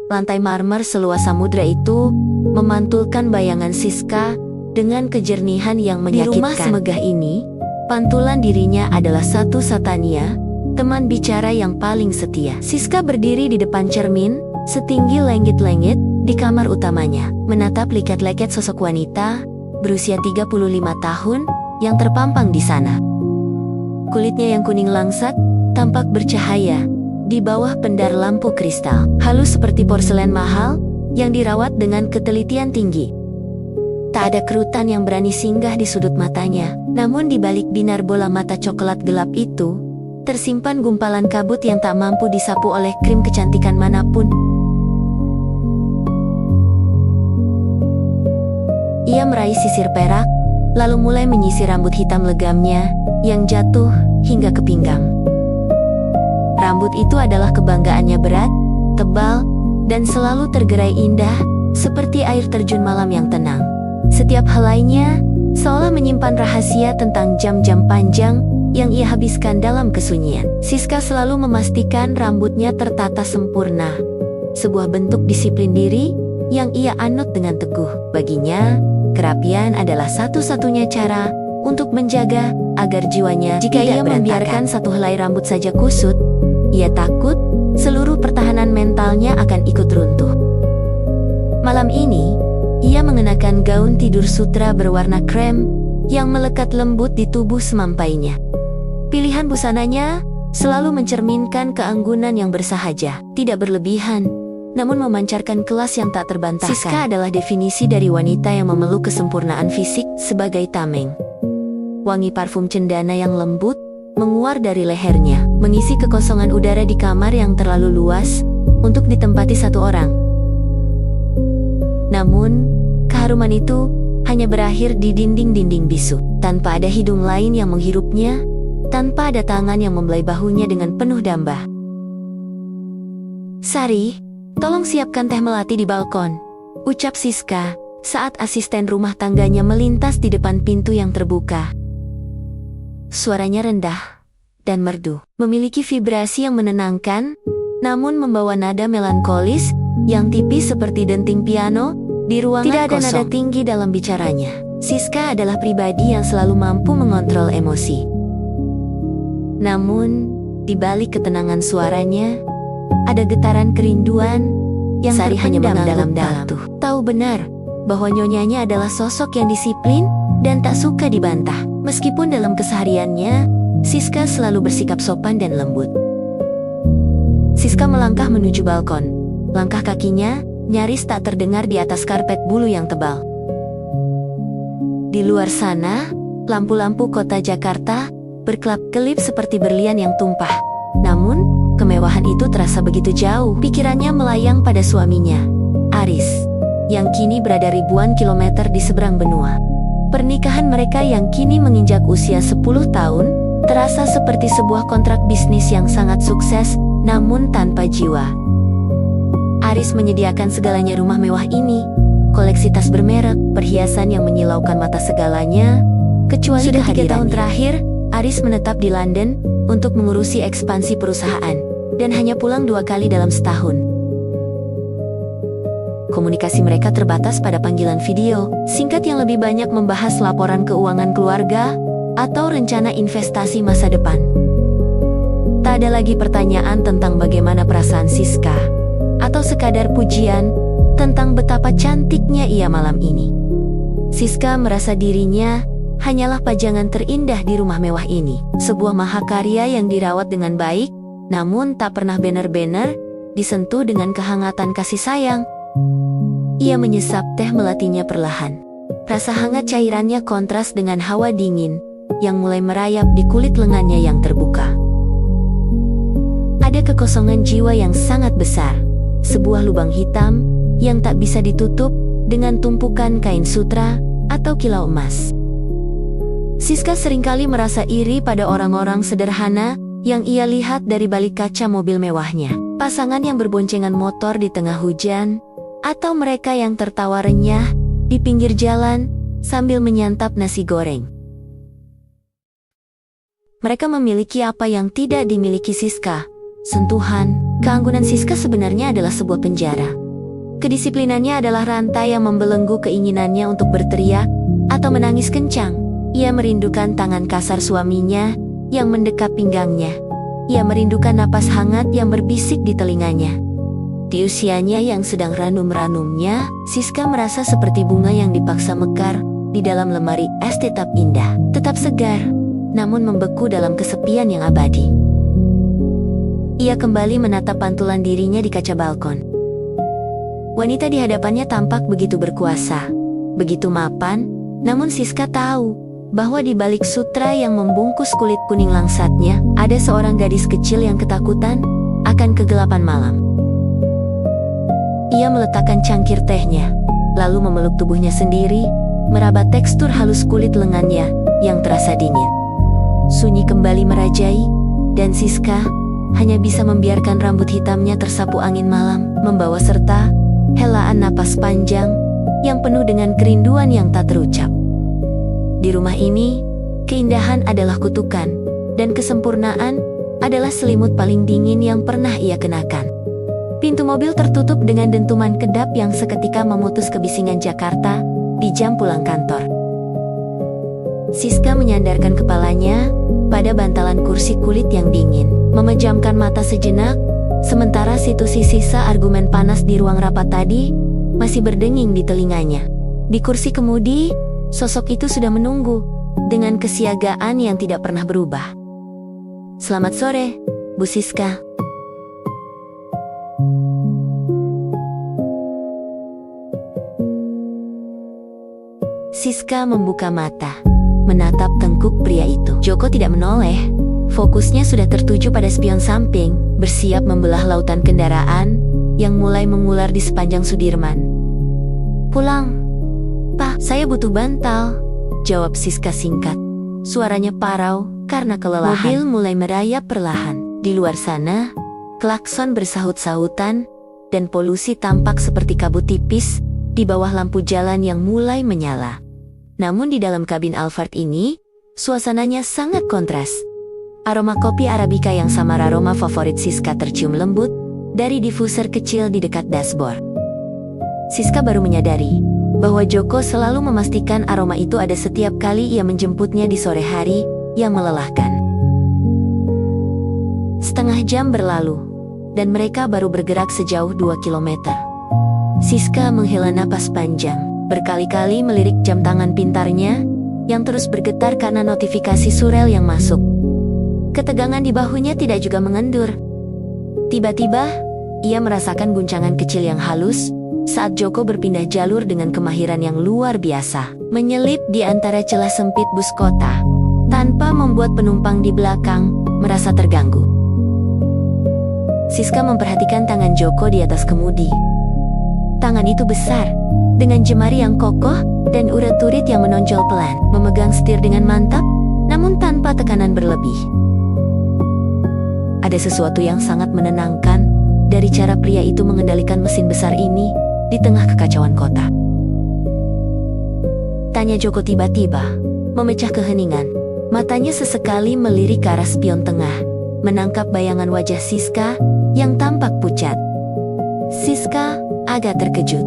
lantai marmer seluas samudra itu memantulkan bayangan Siska dengan kejernihan yang menyakitkan. Di rumah semegah ini, pantulan dirinya adalah satu Satania, teman bicara yang paling setia. Siska berdiri di depan cermin, setinggi langit-langit, di kamar utamanya, menatap leket-leket sosok wanita berusia 35 tahun yang terpampang di sana. Kulitnya yang kuning langsat tampak bercahaya di bawah pendar lampu kristal, halus seperti porselen mahal yang dirawat dengan ketelitian tinggi. Tak ada kerutan yang berani singgah di sudut matanya, namun di balik binar bola mata coklat gelap itu, tersimpan gumpalan kabut yang tak mampu disapu oleh krim kecantikan manapun. Ia meraih sisir perak, lalu mulai menyisir rambut hitam legamnya yang jatuh hingga ke pinggang. Rambut itu adalah kebanggaannya, berat, tebal, dan selalu tergerai indah, seperti air terjun malam yang tenang. Setiap helainya seolah menyimpan rahasia tentang jam-jam panjang yang ia habiskan dalam kesunyian. Siska selalu memastikan rambutnya tertata sempurna, sebuah bentuk disiplin diri yang ia anut dengan teguh. Baginya, kerapian adalah satu-satunya cara untuk menjaga agar jiwanya jika ia membiarkan satu helai rambut saja kusut, ia takut seluruh pertahanan mentalnya akan ikut runtuh. Malam ini, ia mengenakan gaun tidur sutra berwarna krem yang melekat lembut di tubuh semampainya. Pilihan busananya selalu mencerminkan keanggunan yang bersahaja, tidak berlebihan, namun memancarkan kelas yang tak terbantahkan. Siska adalah definisi dari wanita yang memeluk kesempurnaan fisik sebagai tameng. Wangi parfum cendana yang lembut menguar dari lehernya, mengisi kekosongan udara di kamar yang terlalu luas untuk ditempati satu orang. Namun, keharuman itu hanya berakhir di dinding-dinding bisu, tanpa ada hidung lain yang menghirupnya, tanpa ada tangan yang membelai bahunya dengan penuh damba. "Sari, tolong siapkan teh melati di balkon," ucap Siska saat asisten rumah tangganya melintas di depan pintu yang terbuka. Suaranya rendah dan merdu, memiliki vibrasi yang menenangkan, namun membawa nada melankolis yang tipis seperti denting piano di ruangan kosong. Tidak ada nada tinggi dalam bicaranya. Siska adalah pribadi yang selalu mampu mengontrol emosi. Namun, di balik ketenangan suaranya, ada getaran kerinduan yang Sari hanya mengangguk patuh. Tahu benar bahwa nyonyanya adalah sosok yang disiplin dan tak suka dibantah. Meskipun dalam kesehariannya, Siska selalu bersikap sopan dan lembut. Siska melangkah menuju balkon. Langkah kakinya nyaris tak terdengar di atas karpet bulu yang tebal. Di luar sana, lampu-lampu kota Jakarta berkelap-kelip seperti berlian yang tumpah. Namun, kemewahan itu terasa begitu jauh. Pikirannya melayang pada suaminya, Aris, yang kini berada ribuan kilometer di seberang benua. Pernikahan mereka yang kini menginjak usia 10 tahun, terasa seperti sebuah kontrak bisnis yang sangat sukses, namun tanpa jiwa. Aris menyediakan segalanya rumah mewah ini, koleksi tas bermerek, perhiasan yang menyilaukan mata segalanya, kecuali sudah 3 tahun terakhir, Aris menetap di London untuk mengurusi ekspansi perusahaan, dan hanya pulang 2 kali dalam setahun. Komunikasi mereka terbatas pada panggilan video singkat yang lebih banyak membahas laporan keuangan keluarga atau rencana investasi masa depan. Tak ada lagi pertanyaan tentang bagaimana perasaan Siska, atau sekadar pujian tentang betapa cantiknya ia malam ini. Siska merasa dirinya hanyalah pajangan terindah di rumah mewah ini, sebuah mahakarya yang dirawat dengan baik, namun tak pernah benar-benar disentuh dengan kehangatan kasih sayang. Ia menyesap teh melatinya perlahan. Rasa hangat cairannya kontras dengan hawa dingin yang mulai merayap di kulit lengannya yang terbuka. Ada kekosongan jiwa yang sangat besar, sebuah lubang hitam yang tak bisa ditutup dengan tumpukan kain sutra atau kilau emas. Siska seringkali merasa iri pada orang-orang sederhana yang ia lihat dari balik kaca mobil mewahnya. Pasangan yang berboncengan motor di tengah hujan, atau mereka yang tertawa renyah di pinggir jalan sambil menyantap nasi goreng. Mereka memiliki apa yang tidak dimiliki Siska: sentuhan, keanggunan Siska sebenarnya adalah sebuah penjara. Kedisiplinannya adalah rantai yang membelenggu keinginannya untuk berteriak atau menangis kencang. Ia merindukan tangan kasar suaminya yang mendekap pinggangnya. Ia merindukan napas hangat yang berbisik di telinganya. Di usianya yang sedang ranum-ranumnya, Siska merasa seperti bunga yang dipaksa mekar di dalam lemari es, tetap indah, tetap segar, namun membeku dalam kesepian yang abadi. Ia kembali menatap pantulan dirinya di kaca balkon. Wanita di hadapannya tampak begitu berkuasa, begitu mapan, namun Siska tahu bahwa di balik sutra yang membungkus kulit kuning langsatnya, ada seorang gadis kecil yang ketakutan akan kegelapan malam. Ia meletakkan cangkir tehnya, lalu memeluk tubuhnya sendiri, meraba tekstur halus kulit lengannya yang terasa dingin. Sunyi kembali merajai, dan Siska hanya bisa membiarkan rambut hitamnya tersapu angin malam, membawa serta helaan napas panjang yang penuh dengan kerinduan yang tak terucap. Di rumah ini, keindahan adalah kutukan, dan kesempurnaan adalah selimut paling dingin yang pernah ia kenakan. Pintu mobil tertutup dengan dentuman kedap yang seketika memutus kebisingan Jakarta di jam pulang kantor. Siska menyandarkan kepalanya pada bantalan kursi kulit yang dingin, memejamkan mata sejenak, sementara sisa argumen panas di ruang rapat tadi masih berdenging di telinganya. Di kursi kemudi, sosok itu sudah menunggu dengan kesiagaan yang tidak pernah berubah. "Selamat sore, Bu Siska." Siska membuka mata, menatap tengkuk pria itu. Joko tidak menoleh. Fokusnya sudah tertuju pada spion samping, bersiap membelah lautan kendaraan yang mulai mengular di sepanjang Sudirman. "Pulang, Pak, saya butuh bantal," jawab Siska singkat. Suaranya parau karena kelelahan. Mobil mulai merayap perlahan. Di luar sana, klakson bersahut-sahutan, dan polusi tampak seperti kabut tipis di bawah lampu jalan yang mulai menyala. Namun di dalam kabin Alphard ini, suasananya sangat kontras. Aroma kopi Arabica yang samar aroma favorit Siska tercium lembut dari diffuser kecil di dekat dashboard. Siska baru menyadari bahwa Joko selalu memastikan aroma itu ada setiap kali ia menjemputnya di sore hari yang melelahkan. Setengah jam berlalu, dan mereka baru bergerak sejauh 2 kilometer. Siska menghela napas panjang, berkali-kali melirik jam tangan pintarnya yang terus bergetar karena notifikasi surel yang masuk. Ketegangan di bahunya tidak juga mengendur. Tiba-tiba, ia merasakan guncangan kecil yang halus saat Joko berpindah jalur dengan kemahiran yang luar biasa, menyelip di antara celah sempit bus kota, tanpa membuat penumpang di belakang merasa terganggu. Siska memperhatikan tangan Joko di atas kemudi. Tangan itu besar, dengan jemari yang kokoh dan urat-urit yang menonjol pelan, memegang setir dengan mantap, namun tanpa tekanan berlebih. Ada sesuatu yang sangat menenangkan dari cara pria itu mengendalikan mesin besar ini di tengah kekacauan kota. Tanya Joko tiba-tiba, memecah keheningan. Matanya sesekali melirik ke arah spion tengah, menangkap bayangan wajah Siska yang tampak pucat. Siska agak terkejut.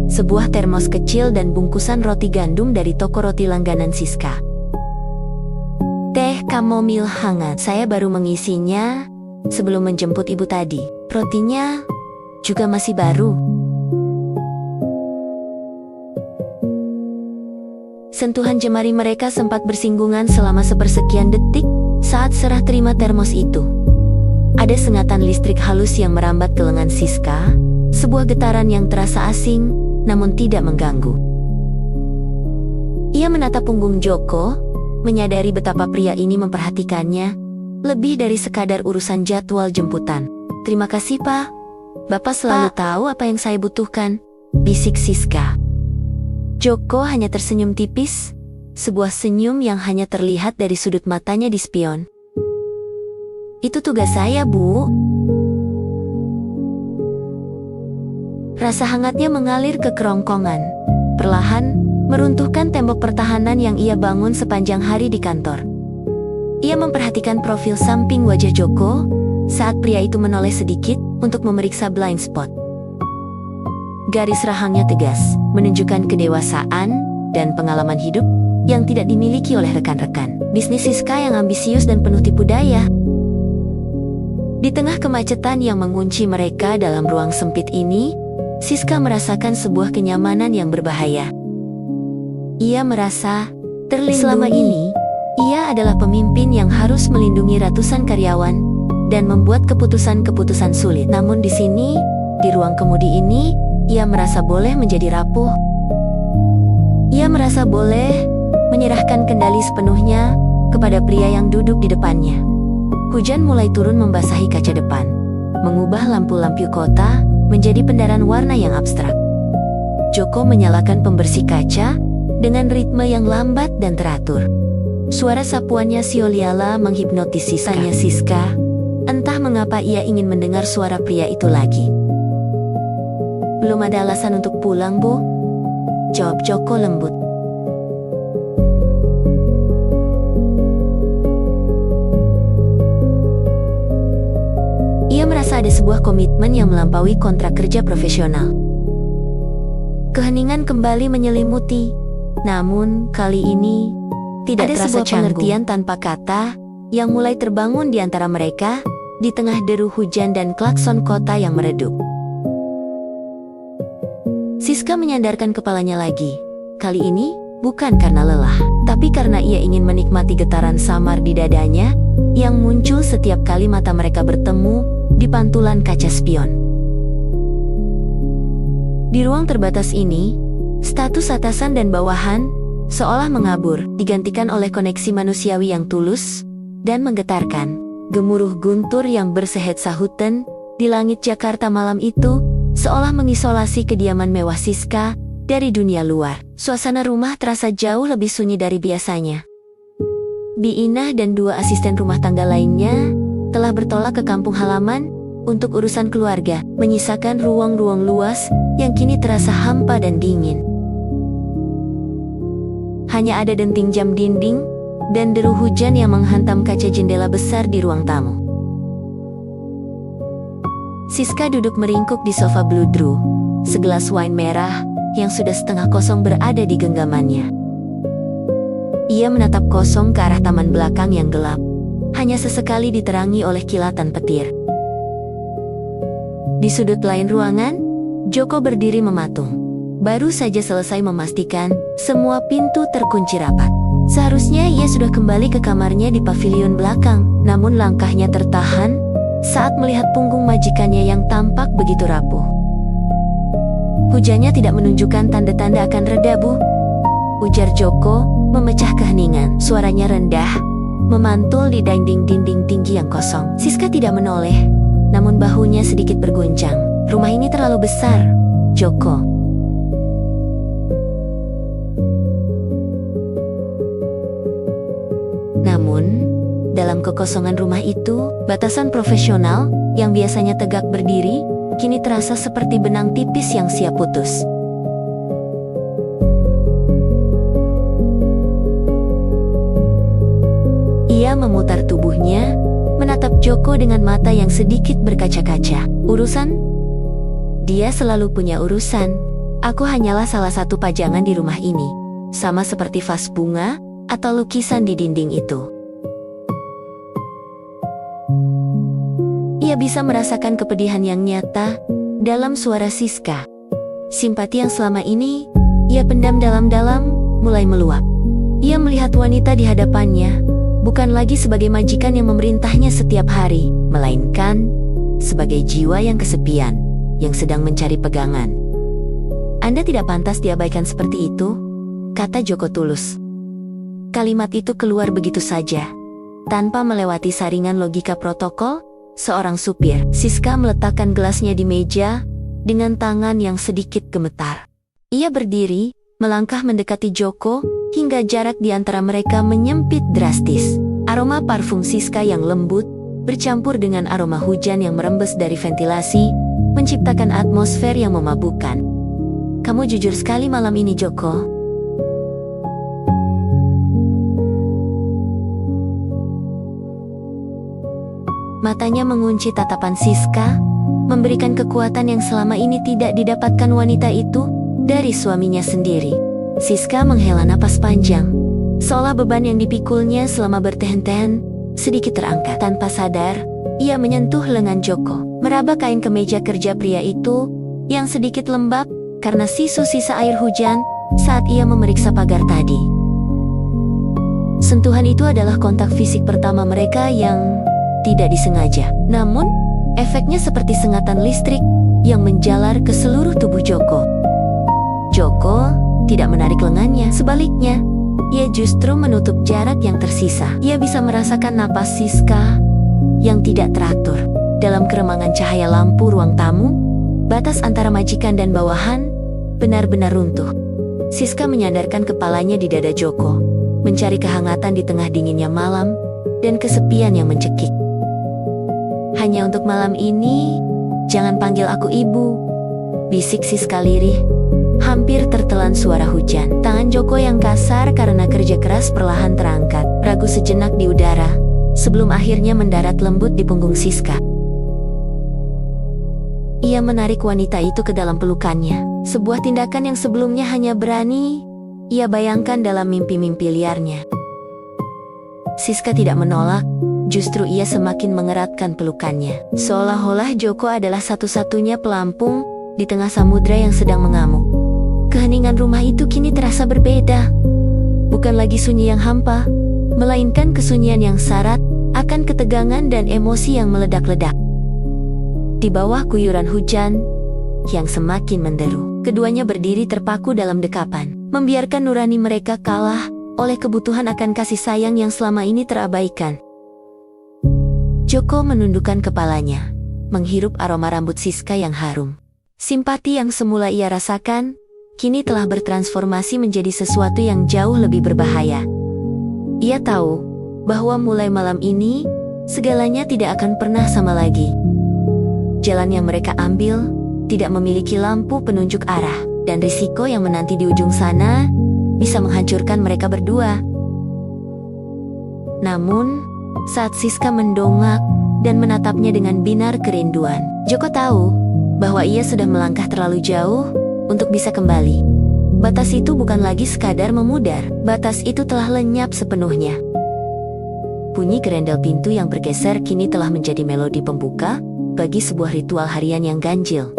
Sebuah termos kecil dan bungkusan roti gandum dari toko roti langganan Siska. "Teh kamomil hangat, saya baru mengisinya sebelum menjemput ibu tadi. Rotinya juga masih baru." Sentuhan jemari mereka sempat bersinggungan selama sepersekian detik saat serah terima termos itu. Ada sengatan listrik halus yang merambat ke lengan Siska, sebuah getaran yang terasa asing namun tidak mengganggu. Ia menatap punggung Joko, menyadari betapa pria ini memperhatikannya lebih dari sekadar urusan jadwal jemputan. "Terima kasih, Pak. Bapak selalu tahu apa yang saya butuhkan," bisik Siska. Joko hanya tersenyum tipis, sebuah senyum yang hanya terlihat dari sudut matanya di spion. "Itu tugas saya, Bu." Rasa hangatnya mengalir ke kerongkongan, perlahan meruntuhkan tembok pertahanan yang ia bangun sepanjang hari di kantor. Ia memperhatikan profil samping wajah Joko saat pria itu menoleh sedikit untuk memeriksa blind spot. Garis rahangnya tegas, menunjukkan kedewasaan dan pengalaman hidup yang tidak dimiliki oleh rekan-rekan bisnis Siska yang ambisius dan penuh tipu daya. Di tengah kemacetan yang mengunci mereka dalam ruang sempit ini, Siska merasakan sebuah kenyamanan yang berbahaya. Ia merasa terlindungi. Selama ini, ia adalah pemimpin yang harus melindungi ratusan karyawan dan membuat keputusan-keputusan sulit. Namun di sini, di ruang kemudi ini, ia merasa boleh menjadi rapuh. Ia merasa boleh menyerahkan kendali sepenuhnya kepada pria yang duduk di depannya. Hujan mulai turun membasahi kaca depan, mengubah lampu-lampu kota menjadi pendaran warna yang abstrak. Joko menyalakan pembersih kaca dengan ritme yang lambat dan teratur. Suara sapuannya Sioliala menghipnotis Siska. Entah mengapa ia ingin mendengar suara pria itu lagi. "Belum ada alasan untuk pulang, Bu?" jawab Joko lembut. Ia merasa ada sebuah komitmen yang melampaui kontrak kerja profesional. Keheningan kembali menyelimuti, namun kali ini tidak ada sebuah pengertian tanpa kata yang mulai terbangun di antara mereka di tengah deru hujan dan klakson kota yang meredup. Siska menyandarkan kepalanya lagi. Kali ini bukan karena lelah, tapi karena ia ingin menikmati getaran samar di dadanya yang muncul setiap kali mata mereka bertemu di pantulan kaca spion. Di ruang terbatas ini, status atasan dan bawahan seolah mengabur, digantikan oleh koneksi manusiawi yang tulus dan menggetarkan. Gemuruh guntur yang bersehet sahutan di langit Jakarta malam itu seolah mengisolasi kediaman mewah Siska dari dunia luar. Suasana rumah terasa jauh lebih sunyi dari biasanya. Biinah dan 2 asisten rumah tangga lainnya telah bertolak ke kampung halaman untuk urusan keluarga, menyisakan ruang-ruang luas yang kini terasa hampa dan dingin. Hanya ada denting jam dinding dan deru hujan yang menghantam kaca jendela besar di ruang tamu. Siska duduk meringkuk di sofa bludru, segelas wine merah yang sudah setengah kosong berada di genggamannya. Ia menatap kosong ke arah taman belakang yang gelap, hanya sesekali diterangi oleh kilatan petir. Di sudut lain ruangan, Joko berdiri mematung. Baru saja selesai memastikan semua pintu terkunci rapat. Seharusnya ia sudah kembali ke kamarnya di pavilion belakang, namun langkahnya tertahan saat melihat punggung majikannya yang tampak begitu rapuh. "Hujannya tidak menunjukkan tanda-tanda akan reda, Bu," ujar Joko, memecah keheningan. Suaranya rendah, memantul di dinding-dinding tinggi yang kosong. Siska tidak menoleh, namun bahunya sedikit berguncang. "Rumah ini terlalu besar, Joko." Namun, dalam kekosongan rumah itu, batasan profesional yang biasanya tegak berdiri, kini terasa seperti benang tipis yang siap putus. Ia memutar tubuhnya, menatap Joko dengan mata yang sedikit berkaca-kaca. "Urusan? Dia selalu punya urusan. Aku hanyalah salah satu pajangan di rumah ini, sama seperti vas bunga atau lukisan di dinding itu." Ia bisa merasakan kepedihan yang nyata dalam suara Siska. Simpati yang selama ini ia pendam dalam-dalam mulai meluap. Ia melihat wanita di hadapannya bukan lagi sebagai majikan yang memerintahnya setiap hari, melainkan sebagai jiwa yang kesepian, yang sedang mencari pegangan. "Anda tidak pantas diabaikan seperti itu," kata Joko tulus. Kalimat itu keluar begitu saja, tanpa melewati saringan logika protokol seorang supir. Siska meletakkan gelasnya di meja dengan tangan yang sedikit gemetar. Ia berdiri, melangkah mendekati Joko, hingga jarak di antara mereka menyempit drastis. Aroma parfum Siska yang lembut, bercampur dengan aroma hujan yang merembes dari ventilasi, menciptakan atmosfer yang memabukkan. Kamu jujur sekali malam ini, Joko. Matanya mengunci tatapan Siska, memberikan kekuatan yang selama ini tidak didapatkan wanita itu dari suaminya sendiri. Siska menghela napas panjang, seolah beban yang dipikulnya selama bertehen-tehen sedikit terangkat. Tanpa sadar, ia menyentuh lengan Joko, meraba kain kemeja kerja pria itu yang sedikit lembab karena sisa-sisa air hujan saat ia memeriksa pagar tadi. Sentuhan itu adalah kontak fisik pertama mereka yang tidak disengaja. Namun, efeknya seperti sengatan listrik yang menjalar ke seluruh tubuh Joko. Joko tidak menarik lengannya, sebaliknya, ia justru menutup jarak yang tersisa. Ia bisa merasakan napas Siska yang tidak teratur. Dalam keremangan cahaya lampu ruang tamu, batas antara majikan dan bawahan benar-benar runtuh. Siska menyandarkan kepalanya di dada Joko, mencari kehangatan di tengah dinginnya malam dan kesepian yang mencekik. Hanya untuk malam ini, jangan panggil aku ibu, bisik Siska lirih, hampir tertelan suara hujan. Tangan Joko yang kasar karena kerja keras perlahan terangkat, ragu sejenak di udara, sebelum akhirnya mendarat lembut di punggung Siska. Ia menarik wanita itu ke dalam pelukannya, sebuah tindakan yang sebelumnya hanya berani ia bayangkan dalam mimpi-mimpi liarnya. Siska tidak menolak, justru ia semakin mengeratkan pelukannya, seolah-olah Joko adalah satu-satunya pelampung di tengah samudra yang sedang mengamuk. Keheningan rumah itu kini terasa berbeda. Bukan lagi sunyi yang hampa, melainkan kesunyian yang syarat akan ketegangan dan emosi yang meledak-ledak. Di bawah guyuran hujan yang semakin menderu, keduanya berdiri terpaku dalam dekapan, membiarkan nurani mereka kalah oleh kebutuhan akan kasih sayang yang selama ini terabaikan. Joko menundukkan kepalanya, menghirup aroma rambut Siska yang harum. Simpati yang semula ia rasakan, kini telah bertransformasi menjadi sesuatu yang jauh lebih berbahaya. Ia tahu bahwa mulai malam ini, segalanya tidak akan pernah sama lagi. Jalan yang mereka ambil tidak memiliki lampu penunjuk arah, dan risiko yang menanti di ujung sana bisa menghancurkan mereka berdua. Namun, saat Siska mendongak dan menatapnya dengan binar kerinduan, Joko tahu bahwa ia sudah melangkah terlalu jauh untuk bisa kembali. Batas itu bukan lagi sekadar memudar, batas itu telah lenyap sepenuhnya. Bunyi gerendel pintu yang bergeser kini telah menjadi melodi pembuka bagi sebuah ritual harian yang ganjil.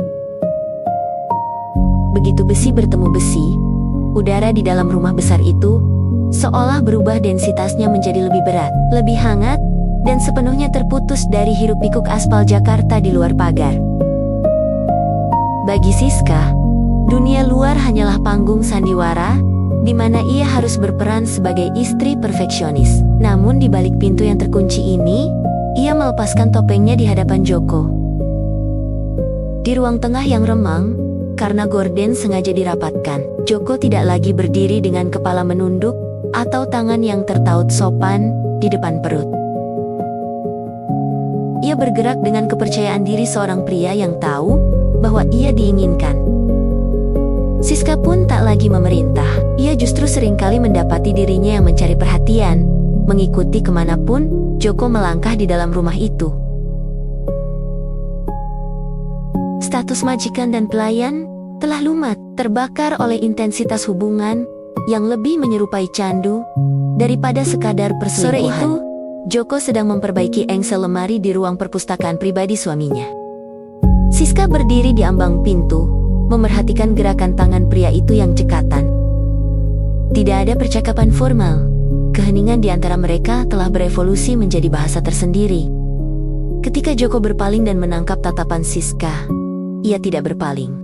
Begitu besi bertemu besi, udara di dalam rumah besar itu seolah berubah densitasnya menjadi lebih berat, lebih hangat, dan sepenuhnya terputus dari hiruk-pikuk aspal Jakarta di luar pagar. Bagi Siska, dunia luar hanyalah panggung sandiwara, di mana ia harus berperan sebagai istri perfeksionis. Namun di balik pintu yang terkunci ini, ia melepaskan topengnya di hadapan Joko. Di ruang tengah yang remang, karena gorden sengaja dirapatkan, Joko tidak lagi berdiri dengan kepala menunduk atau tangan yang tertaut sopan di depan perut. Ia bergerak dengan kepercayaan diri seorang pria yang tahu bahwa ia diinginkan. Siska pun tak lagi memerintah, ia justru seringkali mendapati dirinya yang mencari perhatian, mengikuti kemanapun Joko melangkah di dalam rumah itu. Status majikan dan pelayan telah lumat, terbakar oleh intensitas hubungan yang lebih menyerupai candu daripada sekadar perselingkuhan. Sore itu, Joko sedang memperbaiki engsel lemari di ruang perpustakaan pribadi suaminya. Siska berdiri di ambang pintu, memerhatikan gerakan tangan pria itu yang cekatan. Tidak ada percakapan formal. Keheningan di antara mereka telah berevolusi menjadi bahasa tersendiri. Ketika Joko berpaling dan menangkap tatapan Siska, ia tidak berpaling.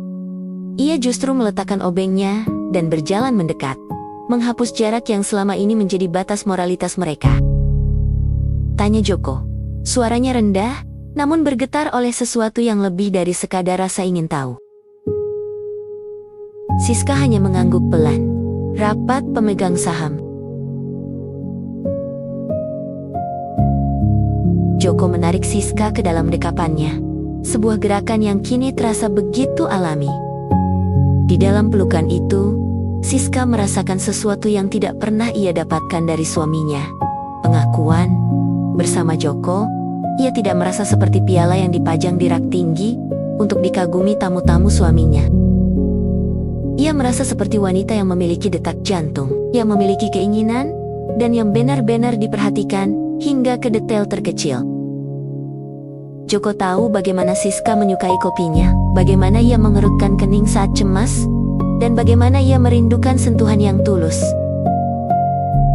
Ia justru meletakkan obengnya dan berjalan mendekat, menghapus jarak yang selama ini menjadi batas moralitas mereka. Tanya Joko. Suaranya rendah, namun bergetar oleh sesuatu yang lebih dari sekadar rasa ingin tahu. Siska hanya mengangguk pelan, rapat pemegang saham. Joko menarik Siska ke dalam dekapannya, sebuah gerakan yang kini terasa begitu alami. Di dalam pelukan itu, Siska merasakan sesuatu yang tidak pernah ia dapatkan dari suaminya. Pengakuan, bersama Joko, ia tidak merasa seperti piala yang dipajang di rak tinggi untuk dikagumi tamu-tamu suaminya. Ia merasa seperti wanita yang memiliki detak jantung, yang memiliki keinginan, dan yang benar-benar diperhatikan hingga ke detail terkecil. Joko tahu bagaimana Siska menyukai kopinya, bagaimana ia mengerutkan kening saat cemas, dan bagaimana ia merindukan sentuhan yang tulus.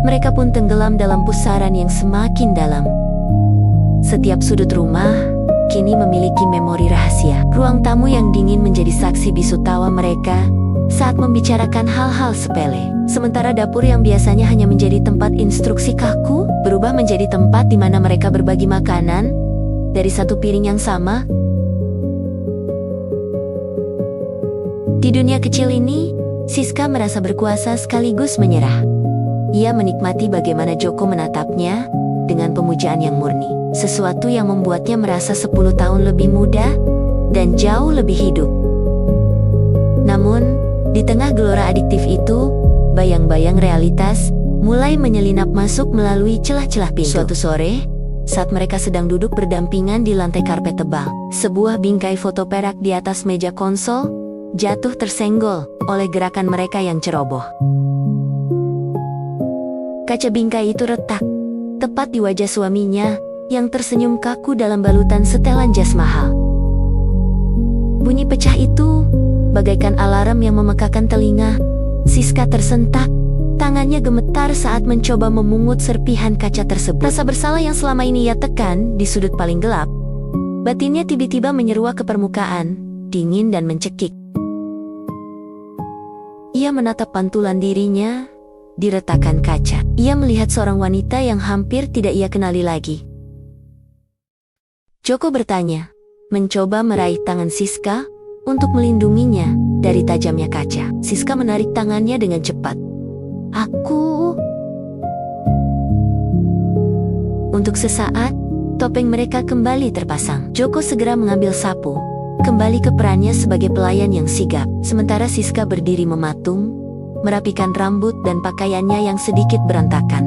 Mereka pun tenggelam dalam pusaran yang semakin dalam. Setiap sudut rumah kini memiliki memori rahasia. Ruang tamu yang dingin menjadi saksi bisu tawa mereka saat membicarakan hal-hal sepele. Sementara dapur yang biasanya hanya menjadi tempat instruksi kaku, berubah menjadi tempat di mana mereka berbagi makanan dari satu piring yang sama. Di dunia kecil ini, Siska merasa berkuasa sekaligus menyerah. Ia menikmati bagaimana Joko menatapnya dengan pemujaan yang murni, sesuatu yang membuatnya merasa 10 tahun lebih muda dan jauh lebih hidup. Namun, di tengah gelora adiktif itu, bayang-bayang realitas mulai menyelinap masuk melalui celah-celah pintu. Suatu sore, saat mereka sedang duduk berdampingan di lantai karpet tebal, sebuah bingkai foto perak di atas meja konsol jatuh tersenggol oleh gerakan mereka yang ceroboh. Kaca bingkai itu retak, tepat di wajah suaminya yang tersenyum kaku dalam balutan setelan jas mahal. Bunyi pecah itu bagaikan alarm yang memekakan telinga. Siska tersentak, tangannya gemetar saat mencoba memungut serpihan kaca tersebut. Rasa bersalah yang selama ini ia tekan di sudut paling gelap, batinnya tiba-tiba menyeruak ke permukaan, dingin dan mencekik. Ia menatap pantulan dirinya di retakan kaca. Ia melihat seorang wanita yang hampir tidak ia kenali lagi. Joko bertanya, mencoba meraih tangan Siska untuk melindunginya dari tajamnya kaca. Siska menarik tangannya dengan cepat. Aku... Untuk sesaat, topeng mereka kembali terpasang. Joko segera mengambil sapu, kembali ke perannya sebagai pelayan yang sigap. Sementara Siska berdiri mematung, merapikan rambut dan pakaiannya yang sedikit berantakan.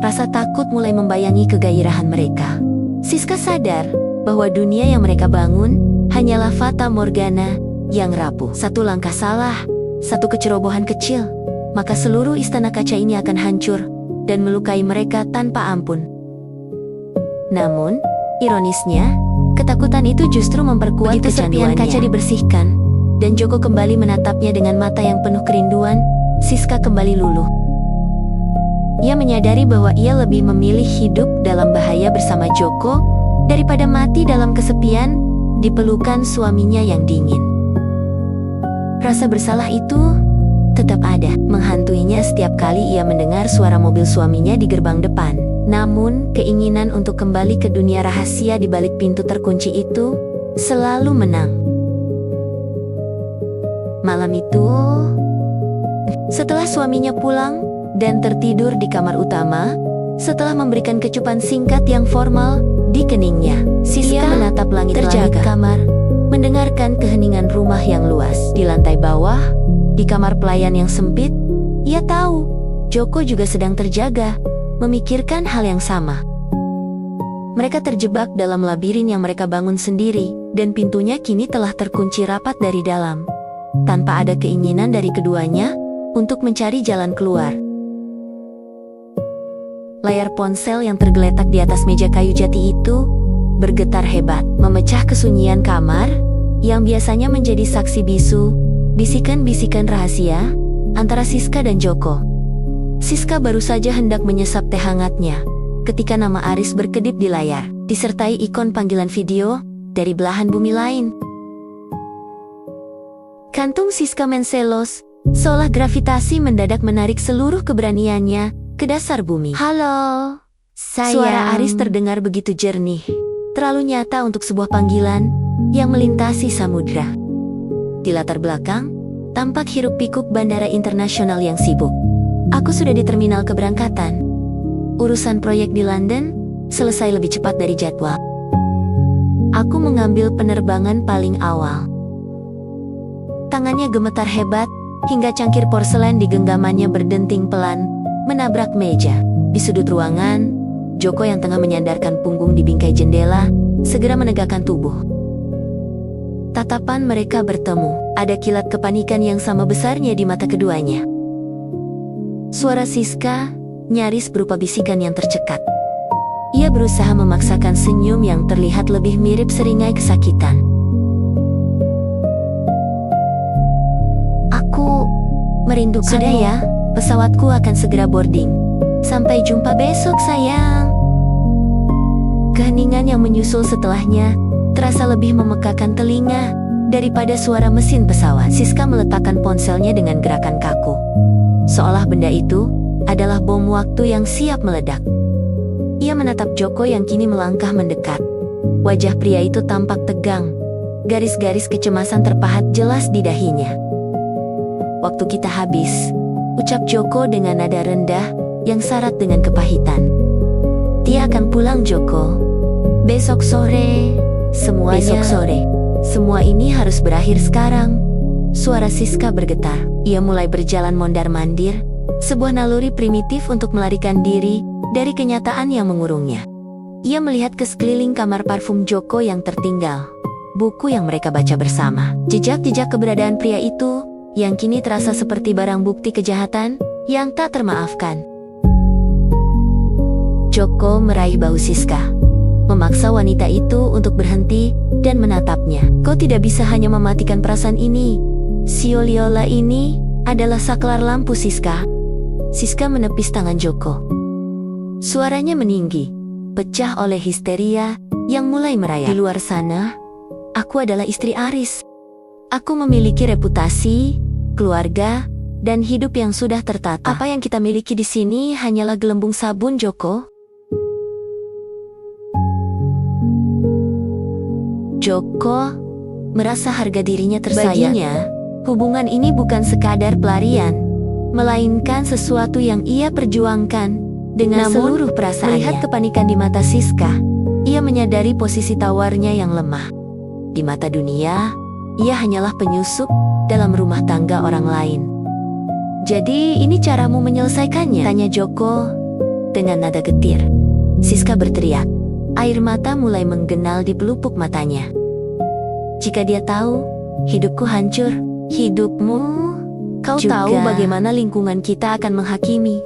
Rasa takut mulai membayangi kegairahan mereka. Siska sadar bahwa dunia yang mereka bangun hanyalah fata morgana yang rapuh. Satu langkah salah, satu kecerobohan kecil, maka seluruh istana kaca ini akan hancur dan melukai mereka tanpa ampun. Namun, ironisnya, ketakutan itu justru memperkuat kecanduannya. Begitu serpihan kaca dibersihkan, dan Joko kembali menatapnya dengan mata yang penuh kerinduan, Siska kembali luluh. Ia menyadari bahwa ia lebih memilih hidup dalam bahaya bersama Joko daripada mati dalam kesepian di pelukan suaminya yang dingin. Rasa bersalah itu tetap ada, menghantuinya setiap kali ia mendengar suara mobil suaminya di gerbang depan. Namun, keinginan untuk kembali ke dunia rahasia di balik pintu terkunci itu selalu menang. Malam itu, setelah suaminya pulang dan tertidur di kamar utama, setelah memberikan kecupan singkat yang formal di keningnya, Siska menatap langit-langit kamar, mendengarkan keheningan rumah yang luas. Di lantai bawah, di kamar pelayan yang sempit, ia tahu Joko juga sedang terjaga, memikirkan hal yang sama. Mereka terjebak dalam labirin yang mereka bangun sendiri, dan pintunya kini telah terkunci rapat dari dalam, tanpa ada keinginan dari keduanya untuk mencari jalan keluar. Layar ponsel yang tergeletak di atas meja kayu jati itu bergetar hebat, memecah kesunyian kamar yang biasanya menjadi saksi bisu bisikan-bisikan rahasia antara Siska dan Joko. Siska baru saja hendak menyesap teh hangatnya ketika nama Aris berkedip di layar, disertai ikon panggilan video dari belahan bumi lain. Kantung Siska menselos, seolah gravitasi mendadak menarik seluruh keberaniannya ke dasar bumi. Halo, sayang. Suara Aris terdengar begitu jernih, terlalu nyata untuk sebuah panggilan yang melintasi samudra. Di latar belakang, tampak hiruk-pikuk bandara internasional yang sibuk. Aku sudah di terminal keberangkatan. Urusan proyek di London selesai lebih cepat dari jadwal. Aku mengambil penerbangan paling awal. Tangannya gemetar hebat, hingga cangkir porselen di genggamannya berdenting pelan, menabrak meja. Di sudut ruangan, Joko yang tengah menyandarkan punggung di bingkai jendela, segera menegakkan tubuh. Tatapan mereka bertemu, ada kilat kepanikan yang sama besarnya di mata keduanya. Suara Siska nyaris berupa bisikan yang tercekat. Ia berusaha memaksakan senyum yang terlihat lebih mirip seringai kesakitan. Aku merindukanmu. Sudah ya, pesawatku akan segera boarding. Sampai jumpa besok sayang. Keheningan yang menyusul setelahnya terasa lebih memekakan telinga daripada suara mesin pesawat. Siska meletakkan ponselnya dengan gerakan kaku, seolah benda itu adalah bom waktu yang siap meledak. Ia menatap Joko yang kini melangkah mendekat. Wajah pria itu tampak tegang. Garis-garis kecemasan terpahat jelas di dahinya. Waktu kita habis, ucap Joko dengan nada rendah yang syarat dengan kepahitan. Dia akan pulang, Joko. Besok sore. Besok sore. Semua ini harus berakhir sekarang. Suara Siska bergetar. Ia mulai berjalan mondar-mandir, sebuah naluri primitif untuk melarikan diri dari kenyataan yang mengurungnya. Ia melihat ke sekeliling kamar parfum Joko yang tertinggal, buku yang mereka baca bersama, jejak-jejak keberadaan pria itu yang kini terasa seperti barang bukti kejahatan yang tak termaafkan. Joko meraih bahu Siska, memaksa wanita itu untuk berhenti dan menatapnya. Kau tidak bisa hanya mematikan perasaan ini. Sioliola ini adalah saklar lampu, Siska. Siska menepis tangan Joko. Suaranya meninggi, pecah oleh histeria yang mulai merayap. Di luar sana, aku adalah istri Aris. Aku memiliki reputasi, keluarga, dan hidup yang sudah tertata. Apa yang kita miliki di sini hanyalah gelembung sabun, Joko. Joko merasa harga dirinya tersayat. Baginya, hubungan ini bukan sekadar pelarian, melainkan sesuatu yang ia perjuangkan dengan seluruh perasaannya. Melihat kepanikan di mata Siska, ia menyadari posisi tawarnya yang lemah. Di mata dunia, ia hanyalah penyusup dalam rumah tangga orang lain. Jadi ini caramu menyelesaikannya? Tanya Joko dengan nada getir. Siska berteriak. Air mata mulai menggenal di pelupuk matanya. Jika dia tahu, hidupku hancur. Hidupmu? Kau juga tahu bagaimana lingkungan kita akan menghakimi.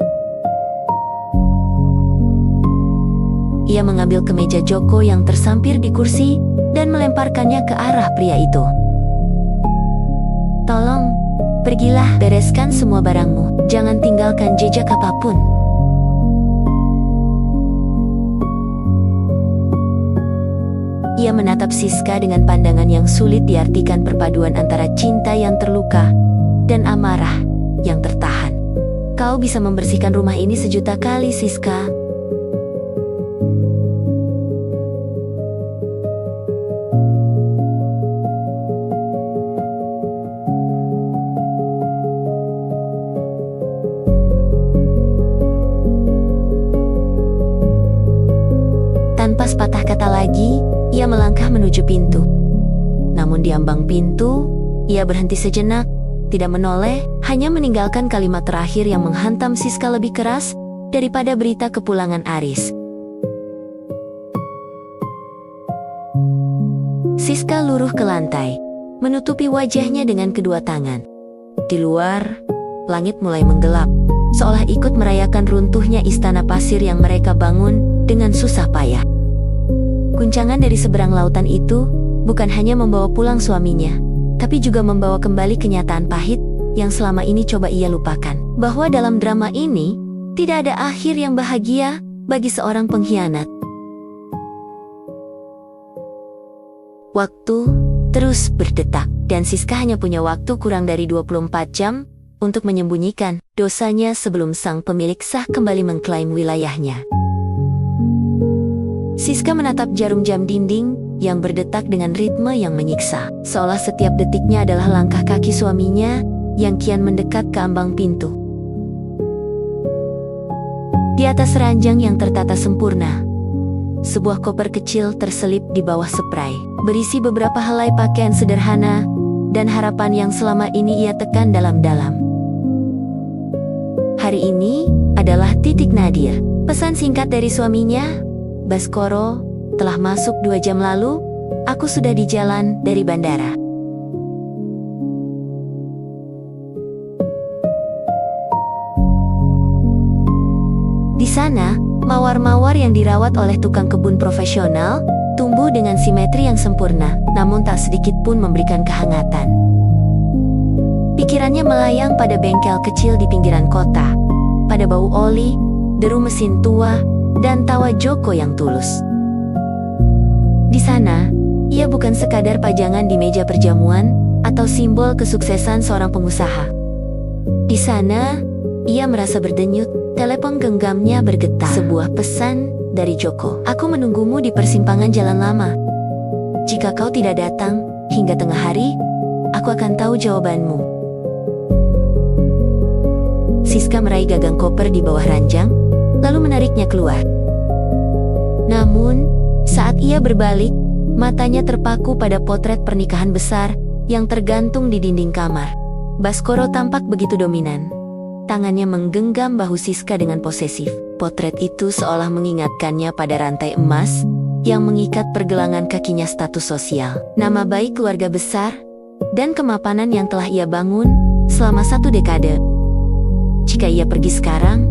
Ia mengambil kemeja Joko yang tersampir di kursi dan melemparkannya ke arah pria itu. Tolong, pergilah, bereskan semua barangmu. Jangan tinggalkan jejak apapun. Ia menatap Siska dengan pandangan yang sulit diartikan, perpaduan antara cinta yang terluka dan amarah yang tertahan. Kau bisa membersihkan rumah ini 1.000.000 kali, Siska. Tanpa sepatah kata lagi, ia melangkah menuju pintu. Namun di ambang pintu, ia berhenti sejenak, tidak menoleh, hanya meninggalkan kalimat terakhir yang menghantam Siska lebih keras daripada berita kepulangan Aris. Siska luruh ke lantai, menutupi wajahnya dengan kedua tangan. Di luar, langit mulai menggelap, seolah ikut merayakan runtuhnya istana pasir yang mereka bangun dengan susah payah. Guncangan dari seberang lautan itu bukan hanya membawa pulang suaminya, tapi juga membawa kembali kenyataan pahit yang selama ini coba ia lupakan. Bahwa dalam drama ini, tidak ada akhir yang bahagia bagi seorang pengkhianat. Waktu terus berdetak, dan Siska hanya punya waktu kurang dari 24 jam untuk menyembunyikan dosanya sebelum sang pemilik sah kembali mengklaim wilayahnya. Siska menatap jarum jam dinding yang berdetak dengan ritme yang menyiksa, seolah setiap detiknya adalah langkah kaki suaminya yang kian mendekat ke ambang pintu. Di atas ranjang yang tertata sempurna, sebuah koper kecil terselip di bawah spray, berisi beberapa helai pakaian sederhana dan harapan yang selama ini ia tekan dalam-dalam. Hari ini adalah titik nadir. Pesan singkat dari suaminya, "Baskoro, telah masuk 2 jam lalu, aku sudah di jalan dari bandara." Di sana, mawar-mawar yang dirawat oleh tukang kebun profesional tumbuh dengan simetri yang sempurna, namun tak sedikit pun memberikan kehangatan. Pikirannya melayang pada bengkel kecil di pinggiran kota, pada bau oli, deru mesin tua, dan tawa Joko yang tulus. Di sana, ia bukan sekadar pajangan di meja perjamuan atau simbol kesuksesan seorang pengusaha. Di sana, ia merasa berdenyut. Telepon genggamnya bergetar. Sebuah pesan dari Joko. "Aku menunggumu di persimpangan jalan lama. Jika kau tidak datang hingga tengah hari, aku akan tahu jawabanmu." Siska meraih gagang koper di bawah ranjang, lalu menariknya keluar. Namun, saat ia berbalik, matanya terpaku pada potret pernikahan besar yang tergantung di dinding kamar. Baskoro tampak begitu dominan. Tangannya menggenggam bahu Siska dengan posesif. Potret itu seolah mengingatkannya pada rantai emas yang mengikat pergelangan kakinya status sosial, nama baik keluarga besar, dan kemapanan yang telah ia bangun selama 1 dekade. Jika ia pergi sekarang,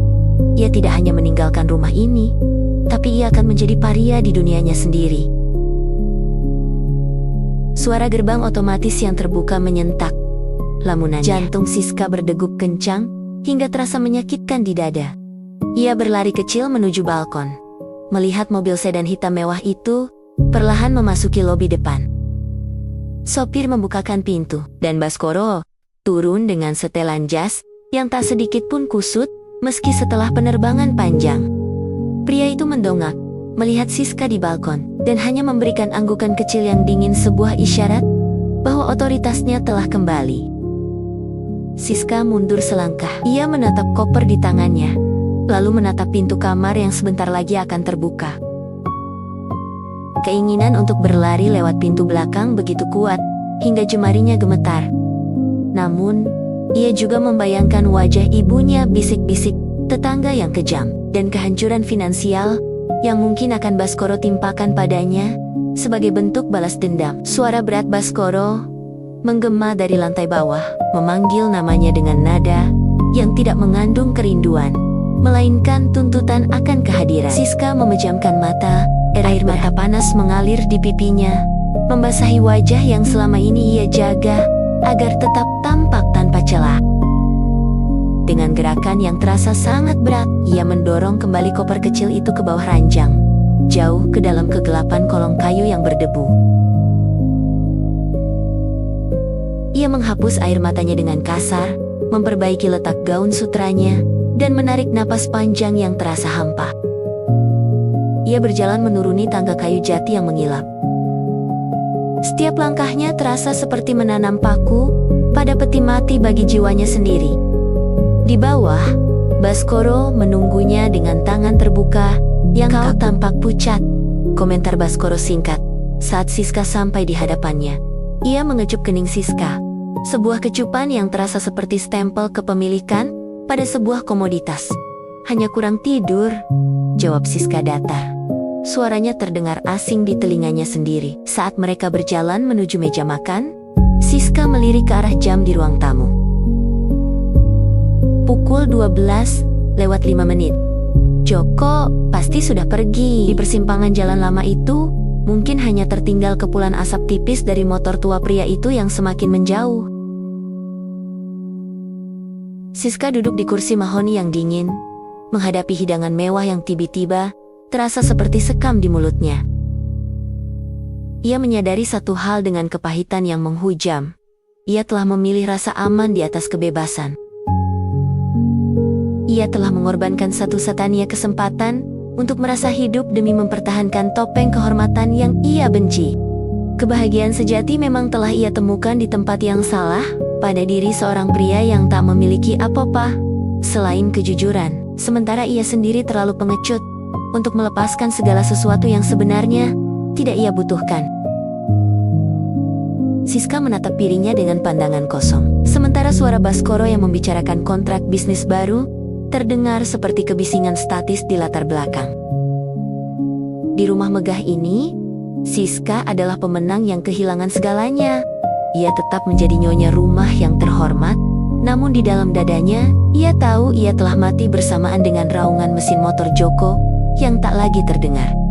ia tidak hanya meninggalkan rumah ini, tapi ia akan menjadi paria di dunianya sendiri. Suara gerbang otomatis yang terbuka menyentak lamunannya. Jantung Siska berdegup kencang hingga terasa menyakitkan di dada. Ia berlari kecil menuju balkon. Melihat mobil sedan hitam mewah itu perlahan memasuki lobi depan. Sopir membukakan pintu, dan Baskoro turun dengan setelan jas yang tak sedikit pun kusut meski setelah penerbangan panjang. Pria itu mendongak, melihat Siska di balkon, dan hanya memberikan anggukan kecil yang dingin, sebuah isyarat bahwa otoritasnya telah kembali. Siska mundur selangkah. Ia menatap koper di tangannya, lalu menatap pintu kamar yang sebentar lagi akan terbuka. Keinginan untuk berlari lewat pintu belakang begitu kuat, hingga jemarinya gemetar. Namun, ia juga membayangkan wajah ibunya, bisik-bisik, tetangga yang kejam, dan kehancuran finansial yang mungkin akan Baskoro timpakan padanya sebagai bentuk balas dendam. Suara berat Baskoro menggema dari lantai bawah, memanggil namanya dengan nada yang tidak mengandung kerinduan, melainkan tuntutan akan kehadiran. Siska memejamkan mata, air mata panas mengalir di pipinya, membasahi wajah yang selama ini ia jaga agar tetap tampak tanpa celah. Dengan gerakan yang terasa sangat berat, ia mendorong kembali koper kecil itu ke bawah ranjang, jauh ke dalam kegelapan kolong kayu yang berdebu. Ia menghapus air matanya dengan kasar, memperbaiki letak gaun sutranya, dan menarik napas panjang yang terasa hampa. Ia berjalan menuruni tangga kayu jati yang mengilap. Setiap langkahnya terasa seperti menanam paku pada peti mati bagi jiwanya sendiri. Di bawah, Baskoro menunggunya dengan tangan terbuka yang "Kau tampak pucat," komentar Baskoro singkat saat Siska sampai di hadapannya. Ia mengecup kening Siska, sebuah kecupan yang terasa seperti stempel kepemilikan pada sebuah komoditas. "Hanya kurang tidur," jawab Siska datar. Suaranya terdengar asing di telinganya sendiri. Saat mereka berjalan menuju meja makan, Siska melirik ke arah jam di ruang tamu. Pukul 12:05. Joko pasti sudah pergi. Di persimpangan jalan lama itu, mungkin hanya tertinggal kepulan asap tipis dari motor tua pria itu yang semakin menjauh. Siska duduk di kursi mahoni yang dingin, menghadapi hidangan mewah yang tiba-tiba terasa seperti sekam di mulutnya. Ia menyadari satu hal dengan kepahitan yang menghujam. Ia telah memilih rasa aman di atas kebebasan. Ia telah mengorbankan satu-satunya kesempatan untuk merasa hidup demi mempertahankan topeng kehormatan yang ia benci. Kebahagiaan sejati memang telah ia temukan di tempat yang salah, pada diri seorang pria yang tak memiliki apa-apa selain kejujuran. Sementara ia sendiri terlalu pengecut, untuk melepaskan segala sesuatu yang sebenarnya tidak ia butuhkan. Siska menatap piringnya dengan pandangan kosong. Sementara suara Baskoro yang membicarakan kontrak bisnis baru terdengar seperti kebisingan statis di latar belakang. Di rumah megah ini, Siska adalah pemenang yang kehilangan segalanya. Ia tetap menjadi nyonya rumah yang terhormat, namun di dalam dadanya, ia tahu ia telah mati bersamaan dengan raungan mesin motor Joko yang tak lagi terdengar.